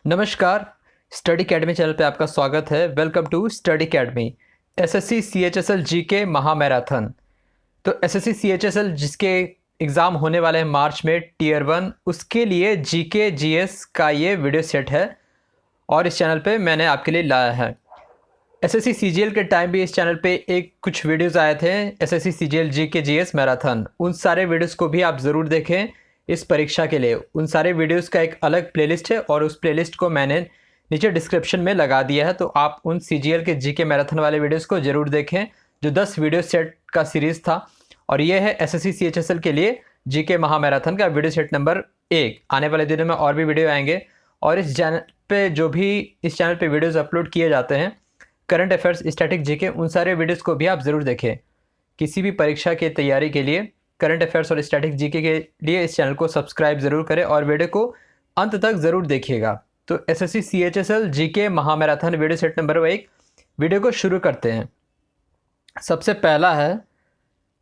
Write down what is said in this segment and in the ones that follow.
नमस्कार। Study academy channel पे आपका स्वागत है। Welcome to Study Academy. SSC CHSL GK महामैराथन। तो एसएससी सीएचएसएल जिसके एग्ज़ाम होने वाले हैं मार्च में टीयर 1, उसके लिए जीके जीएस का ये वीडियो सेट है और इस चैनल पे मैंने आपके लिए लाया है। एसएससी सीजीएल के टाइम भी इस चैनल पे कुछ वीडियोज़ आए थे, SSC CGL GK GS marathon. उन सारे वीडियोज़ को भी आप ज़रूर देखें इस परीक्षा के लिए। उन सारे वीडियोज़ का एक अलग प्लेलिस्ट है और उस प्लेलिस्ट को मैंने नीचे डिस्क्रिप्शन में लगा दिया है, तो आप उन सीजीएल के जीके मैराथन वाले वीडियोज़ को ज़रूर देखें जो 10 वीडियो सेट का सीरीज़ था। और ये है एसएससी सीएचएसएल के लिए जीके महामैराथन का वीडियो सेट नंबर 1। आने वाले दिनों में और भी वीडियो आएंगे और इस चैनल पे वीडियोज़ अपलोड किए जाते हैं करंट अफेयर्स, स्टैटिक जीके, उन सारे वीडियोज़ को भी आप ज़रूर देखें। किसी भी परीक्षा की तैयारी के लिए, करंट अफेयर्स और स्टैटिक जीके के लिए इस चैनल को सब्सक्राइब ज़रूर करें और वीडियो को अंत तक ज़रूर देखिएगा। तो एसएससी सीएचएसएल जीके महामैराथन वीडियो सेट नंबर 1 वीडियो को शुरू करते हैं। सबसे पहला है,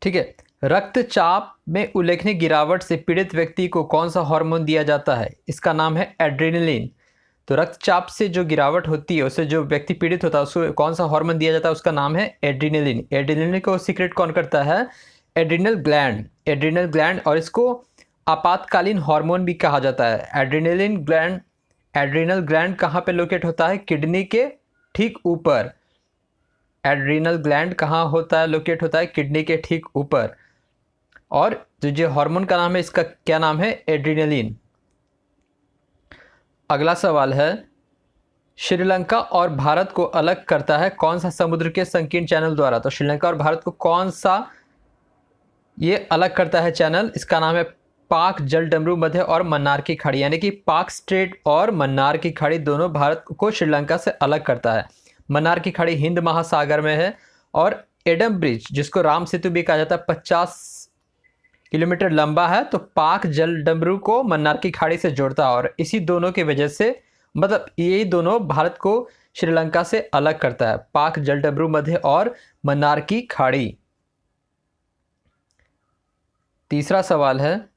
ठीक है, रक्तचाप में उल्लेखनीय गिरावट से पीड़ित व्यक्ति को कौन सा हार्मोन दिया जाता है? इसका नाम है एड्रेनलिन। तो रक्तचाप से जो गिरावट होती है, उससे जो व्यक्ति पीड़ित होता है उसको कौन सा हार्मोन दिया जाता है? उसका नाम है एड्रेनलिन। एड्रेनलिन को सीक्रेट कौन करता है? Adrenal gland. एड्रिनल ग्लैंड, और इसको आपातकालीन हार्मोन भी कहा जाता है। एड्रिनल ग्लैंड कहाँ पे लोकेट होता है? किडनी के ठीक ऊपर। एड्रिनल ग्लैंड कहाँ होता है? लोकेट होता है किडनी के ठीक ऊपर। और जो हार्मोन का नाम है, इसका क्या नाम है? एड्रिनलिन। अगला सवाल है, श्रीलंका और भारत को अलग करता है कौन सा समुद्र के संकीर्ण चैनल द्वारा? तो श्रीलंका और भारत को कौन सा ये अलग करता है चैनल? इसका नाम है पाक जलडमरू मध्य और मन्नार की खाड़ी, यानी कि पाक स्ट्रेट और मन्नार की खाड़ी दोनों भारत को श्रीलंका से अलग करता है। मन्नार की खाड़ी हिंद महासागर में है और एडम ब्रिज, जिसको राम सेतु भी कहा जाता है, 50 किलोमीटर लंबा है। तो पाक जलडमरू को मन्नार की खाड़ी से जोड़ता है और इसी दोनों की वजह से, मतलब यही दोनों भारत को श्रीलंका से अलग करता है, पाक जलडमरू मध्य और मन्नार की खाड़ी। तीसरा सवाल है,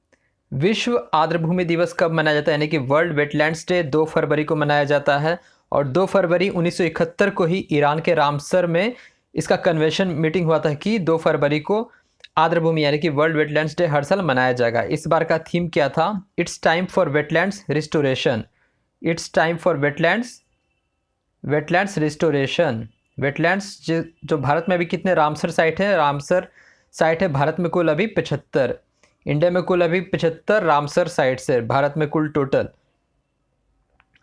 विश्व आर्द्रभूमि दिवस कब मनाया जाता है? यानी कि वर्ल्ड वेटलैंड्स डे 2 फरवरी को मनाया जाता है और 2 फरवरी 1971 को ही ईरान के रामसर में इसका कन्वेंशन मीटिंग हुआ था कि 2 फरवरी को आर्द्रभूमि यानी कि वर्ल्ड वेटलैंड्स डे हर साल मनाया जाएगा। इस बार का थीम क्या था? It's time for wetlands restoration. It's time for wetlands restoration. Wetlands जो भारत में अभी कितने रामसर साइट है? रामसर साइट है भारत में कुल अभी 75। इंडिया में कुल अभी 75 रामसर साइट्स है भारत में कुल टोटल।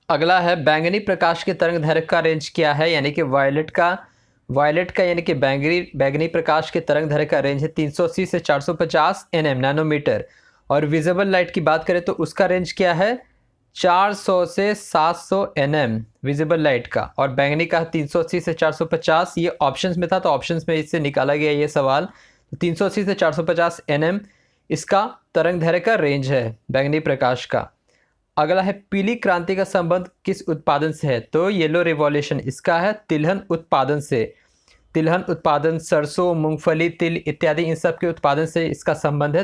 अगला है, बैंगनी प्रकाश के तरंग दैर्घ्य का रेंज क्या है? यानी कि वायलेट का यानी कि बैंगनी प्रकाश के तरंग दैर्घ्य का रेंज है 380 से 450 nm नैनोमीटर। और विजिबल लाइट की बात करें तो उसका रेंज क्या है? 400 से 700 nm विजिबल लाइट का, और बैंगनी का 380 से 450। ये ऑप्शंस में था तो ऑप्शंस में इससे निकाला गया ये सवाल। 380 से 450 nm इसका तरंग दैर्घ्य का रेंज है बैंगनी प्रकाश का। अगला है, पीली क्रांति का संबंध किस उत्पादन से है? तो येलो रिवॉल्यूशन इसका है तिलहन उत्पादन से। तिलहन उत्पादन, सरसों, मूंगफली, तिल इत्यादि, इन सब के उत्पादन से इसका संबंध है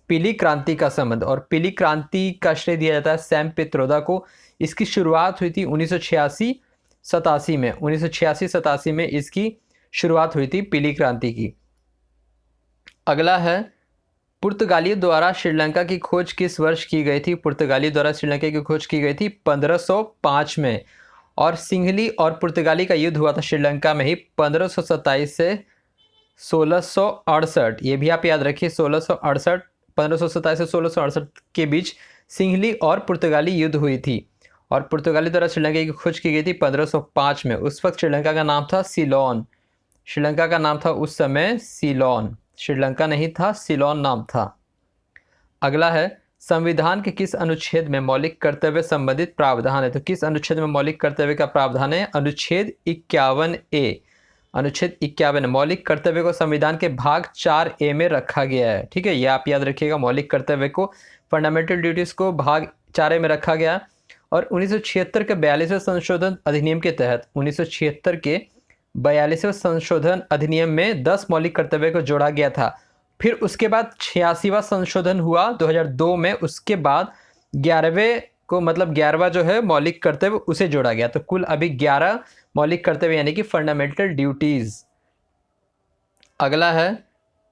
पीली क्रांति का संबंध। और पीली क्रांति का श्रेय दिया जाता है सैम पित्रोदा को। इसकी शुरुआत हुई थी 1986-87 में। 1986-87 में इसकी शुरुआत हुई थी पीली क्रांति की। अगला है, पुर्तगालियों द्वारा श्रीलंका की खोज किस वर्ष की गई थी? पुर्तगालियों द्वारा श्रीलंका की खोज की गई थी 1505 में। और सिंहली और पुर्तगाली का युद्ध हुआ था श्रीलंका में ही 1527 से 1668। ये भी आप याद रखिए, 1527 से 1668 के बीच सिंहली और पुर्तगाली युद्ध हुई थी और पुर्तगाली द्वारा श्रीलंका की खोज की गई थी 1505 में। उस वक्त श्रीलंका का नाम था सीलोन। श्रीलंका का नाम था उस समय सीलोन। श्रीलंका नहीं था, सीलोन नाम था। अगला है, संविधान के किस अनुच्छेद में मौलिक कर्तव्य संबंधित प्रावधान है? तो किस अनुच्छेद में मौलिक कर्तव्य का प्रावधान है? अनुच्छेद 51A। अनुच्छेद 51 मौलिक कर्तव्य को संविधान के भाग 4A में रखा गया है। ठीक है, ये आप याद रखिएगा, मौलिक कर्तव्य को, फंडामेंटल ड्यूटीज़ को भाग 4A में रखा गया। और 1976 के 42वें संशोधन अधिनियम के तहत 1976 के 42वें संशोधन अधिनियम में 10 मौलिक कर्तव्य को जोड़ा गया था। फिर उसके बाद 86वां संशोधन हुआ 2002 में। उसके बाद 11वें को मतलब 11वां जो है मौलिक कर्तव्य उसे जोड़ा गया, तो कुल अभी 11 मौलिक कर्तव्य यानी कि फंडामेंटल ड्यूटीज। अगला है,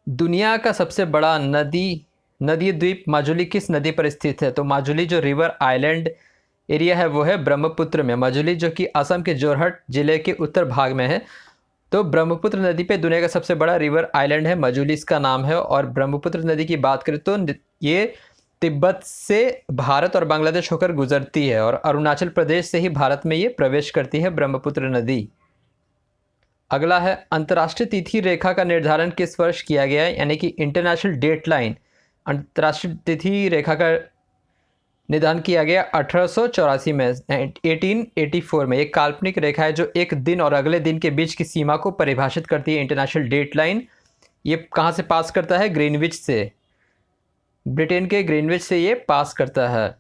दुनिया का सबसे बड़ा नदी द्वीप माजुली किस नदी पर स्थित है? तो माजुली जो रिवर आइलैंड एरिया है वो है ब्रह्मपुत्र में। माजुली जो कि असम के जोरहट जिले के उत्तर भाग में है। तो ब्रह्मपुत्र नदी पे दुनिया का सबसे बड़ा रिवर आइलैंड है, मजुली इसका नाम है। और ब्रह्मपुत्र नदी की बात करें तो ये तिब्बत से भारत और बांग्लादेश होकर गुजरती है और अरुणाचल प्रदेश से ही भारत में ये प्रवेश करती है ब्रह्मपुत्र नदी। अगला है, अंतर्राष्ट्रीय तिथि रेखा का निर्धारण किस वर्ष किया गया है? यानी कि इंटरनेशनल डेट लाइन, अंतर्राष्ट्रीय तिथि रेखा का निर्धारण किया गया 1884 में, 1884 में। एक काल्पनिक रेखा है जो एक दिन और अगले दिन के बीच की सीमा को परिभाषित करती है, इंटरनेशनल डेट लाइन। ये कहाँ से पास करता है? ग्रीनविच से, ब्रिटेन के ग्रीनविच से ये पास करता है।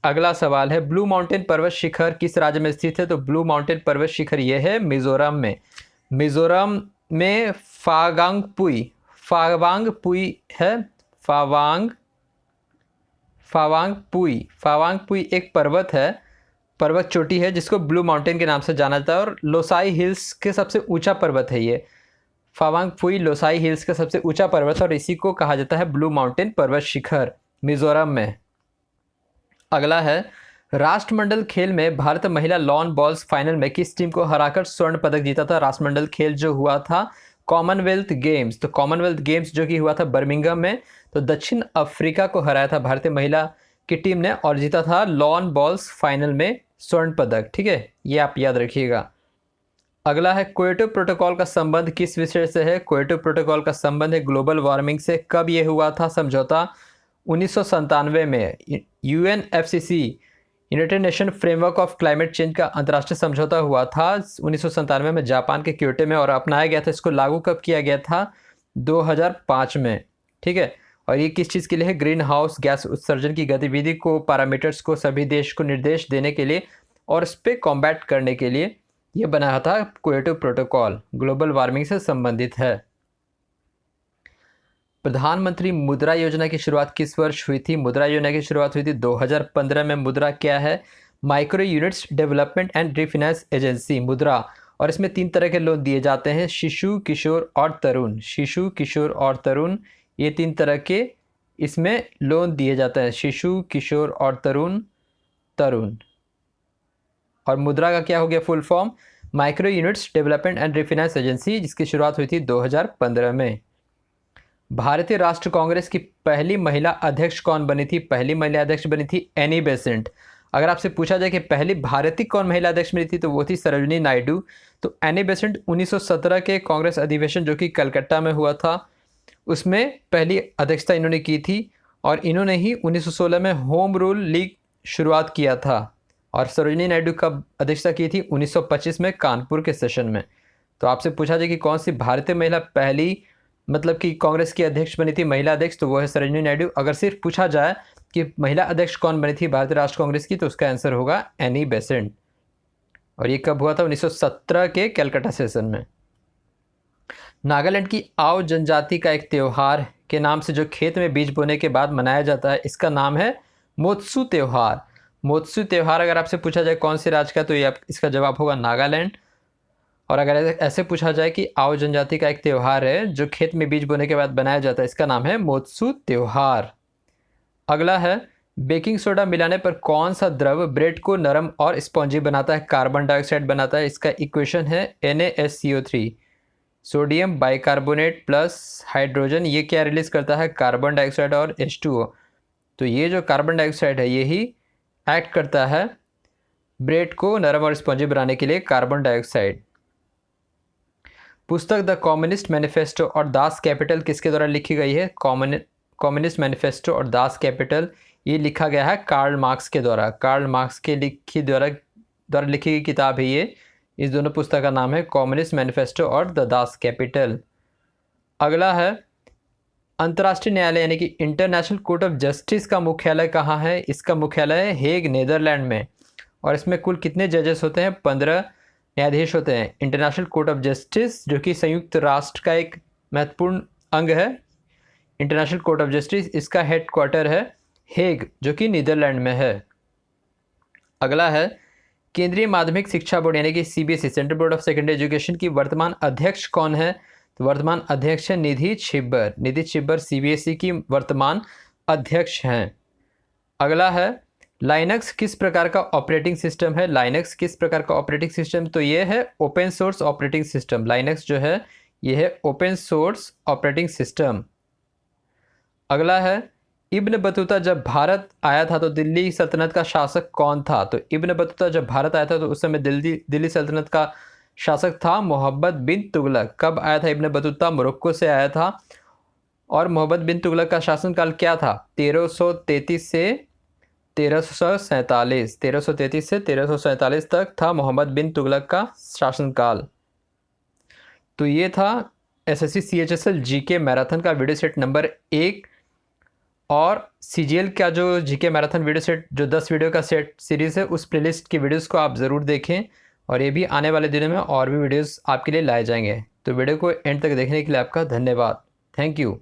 अगला सवाल है, ब्लू माउंटेन पर्वत शिखर किस राज्य में स्थित है? तो ब्लू माउंटेन पर्वत शिखर ये है मिजोरम में। मिजोरम में फावांगपुई है। फावांगपुई एक पर्वत चोटी है जिसको ब्लू माउंटेन के नाम से जाना जाता है और लोसाई हिल्स के सबसे ऊंचा पर्वत है ये। फावांगपुई लोसाई हिल्स का सबसे ऊंचा पर्वत है और इसी को कहा जाता है ब्लू माउंटेन पर्वत शिखर, मिजोरम में। अगला है, राष्ट्रमंडल खेल में भारत महिला लॉन बॉल्स फाइनल में किस टीम को हराकर स्वर्ण पदक जीता था? राष्ट्रमंडल खेल जो हुआ था कॉमनवेल्थ गेम्स, तो कॉमनवेल्थ गेम्स जो कि हुआ था बर्मिंघम में, तो दक्षिण अफ्रीका को हराया था भारतीय महिला की टीम ने और जीता था लॉन बॉल्स फाइनल में स्वर्ण पदक। ठीक है, ये आप याद रखिएगा। अगला है, क्योटो प्रोटोकॉल का संबंध किस विषय से है? क्योटो प्रोटोकॉल का संबंध है ग्लोबल वार्मिंग से। कब ये हुआ था समझौता? 1997 में। UNFCCC, United nation framework of climate change का अंतर्राष्ट्रीय समझौता हुआ था 1997 में जापान के क्योटो में और अपनाया गया था। इसको लागू कब किया गया था? 2005 में। ठीक है, और ये किस चीज़ के लिए है? ग्रीन हाउस गैस उत्सर्जन की गतिविधि को, पैरामीटर्स को सभी देश को निर्देश देने के लिए और इस पर कॉम्बैट करने के लिए ये बनाया था क्योटो प्रोटोकॉल, ग्लोबल वार्मिंग से संबंधित है। प्रधानमंत्री मुद्रा योजना की शुरुआत किस वर्ष हुई थी? मुद्रा योजना की शुरुआत हुई थी 2015 में। मुद्रा क्या है? Micro units development and refinance agency, मुद्रा। और इसमें 3 तरह के लोन दिए जाते हैं, शिशु, किशोर और तरुण। शिशु, किशोर और तरुण, ये 3 तरह के इसमें लोन दिए जाते हैं, शिशु, किशोर और तरुण। और मुद्रा का क्या हो गया full form? Micro units development and refinance agency, जिसकी शुरुआत हुई थी 2015 में। भारतीय राष्ट्र कांग्रेस की पहली महिला अध्यक्ष कौन बनी थी? पहली महिला अध्यक्ष बनी थी एनी बेसेंट। अगर आपसे पूछा जाए कि पहली भारतीय कौन महिला अध्यक्ष बनी थी, तो वो थी सरोजिनी नायडू। तो एनी बेसेंट 1917 के कांग्रेस अधिवेशन जो कि कलकत्ता में हुआ था उसमें पहली अध्यक्षता इन्होंने की थी और इन्होंने ही 1916 में होम रूल लीग शुरुआत किया था। और सरोजिनी नायडू कब अध्यक्षता की थी? 1925 में कानपुर के सेशन में। तो आपसे पूछा जाए कि कौन सी भारतीय महिला पहली मतलब कि कांग्रेस की अध्यक्ष बनी थी, महिला अध्यक्ष, तो वो है सरोजिनी नायडू। अगर सिर्फ पूछा जाए कि महिला अध्यक्ष कौन बनी थी भारतीय राष्ट्र कांग्रेस की, तो उसका आंसर होगा एनी बेसेंट। और ये कब हुआ था? 1917 के कलकत्ता सेशन में। नागालैंड की आओ जनजाति का एक त्यौहार के नाम से जो खेत में बीज बोने के बाद मनाया जाता है, इसका नाम है मोत्सु त्यौहार। मोत्सु त्यौहार अगर आपसे पूछा जाए कौन से राज्य का, तो ये इसका जवाब होगा नागालैंड। और अगर ऐसे पूछा जाए कि आओ जनजाति का एक त्यौहार है जो खेत में बीज बोने के बाद बनाया जाता है, इसका नाम है मोत्सु त्यौहार। अगला है, बेकिंग सोडा मिलाने पर कौन सा द्रव ब्रेड को नरम और स्पॉन्जी बनाता है? कार्बन डाइऑक्साइड बनाता है। इसका इक्वेशन है NaSCO3, sodium bicarbonate plus hydrogen. ये क्या रिलीज करता है? कार्बन डाइऑक्साइड और H2O। तो ये जो कार्बन डाइऑक्साइड है यही एक्ट करता है ब्रेड को नरम और स्पॉन्जी बनाने के लिए, कार्बन डाइऑक्साइड। पुस्तक द कम्युनिस्ट मैनिफेस्टो और दास कैपिटल किसके द्वारा लिखी गई है? कम्युनिस्ट मैनिफेस्टो और दास कैपिटल ये लिखा गया है कार्ल मार्क्स के द्वारा। कार्ल मार्क्स के द्वारा लिखी गई किताब है ये। इस दोनों पुस्तक का नाम है कम्युनिस्ट मैनिफेस्टो और द दास कैपिटल। अगला है, अंतर्राष्ट्रीय न्यायालय यानी कि इंटरनेशनल कोर्ट ऑफ जस्टिस का मुख्यालय कहाँ है? इसका मुख्यालय है हेग, नीदरलैंड में। और इसमें कुल कितने जजेस होते हैं? 15 न्यायाधीश होते हैं। इंटरनेशनल कोर्ट ऑफ जस्टिस जो कि संयुक्त राष्ट्र का एक महत्वपूर्ण अंग है, इंटरनेशनल कोर्ट ऑफ जस्टिस, इसका हेड क्वार्टर है हेग जो कि नीदरलैंड में है। अगला है केंद्रीय माध्यमिक शिक्षा बोर्ड यानी कि CBSE central board of secondary education की वर्तमान अध्यक्ष कौन है? तो वर्तमान अध्यक्ष है निधि छिब्बर। निधि छिब्बर सीबीएसई की वर्तमान अध्यक्ष हैं। अगला है लाइनक्स किस प्रकार का ऑपरेटिंग सिस्टम है? लाइनक्स किस प्रकार का ऑपरेटिंग सिस्टम? तो ये है open source operating system. Linux जो है ये है ओपन सोर्स ऑपरेटिंग सिस्टम। अगला है इब्न बतूता जब भारत आया था तो दिल्ली सल्तनत का शासक कौन था? तो इब्न बतूता जब भारत आया था तो उस समय दिल्ली सल्तनत का शासक था मोहम्मद बिन तुगलक। कब आया था इब्न बतूता? मोरक्को से आया था। और मोहम्मद बिन तुगलक का शासनकाल क्या था? 1333 से 1347। 1333 से 1347 तक था मोहम्मद बिन तुगलक का शासनकाल। तो ये था एसएससी सीएचएसएल जीके मैराथन का वीडियो सेट नंबर 1। और सीजीएल का जो जीके मैराथन वीडियो सेट जो 10 वीडियो का सेट सीरीज़ है उस प्लेलिस्ट की वीडियोस को आप ज़रूर देखें। और ये भी आने वाले दिनों में और भी वीडियोस आपके लिए लाए जाएंगे। तो वीडियो को एंड तक देखने के लिए आपका धन्यवाद। Thank you.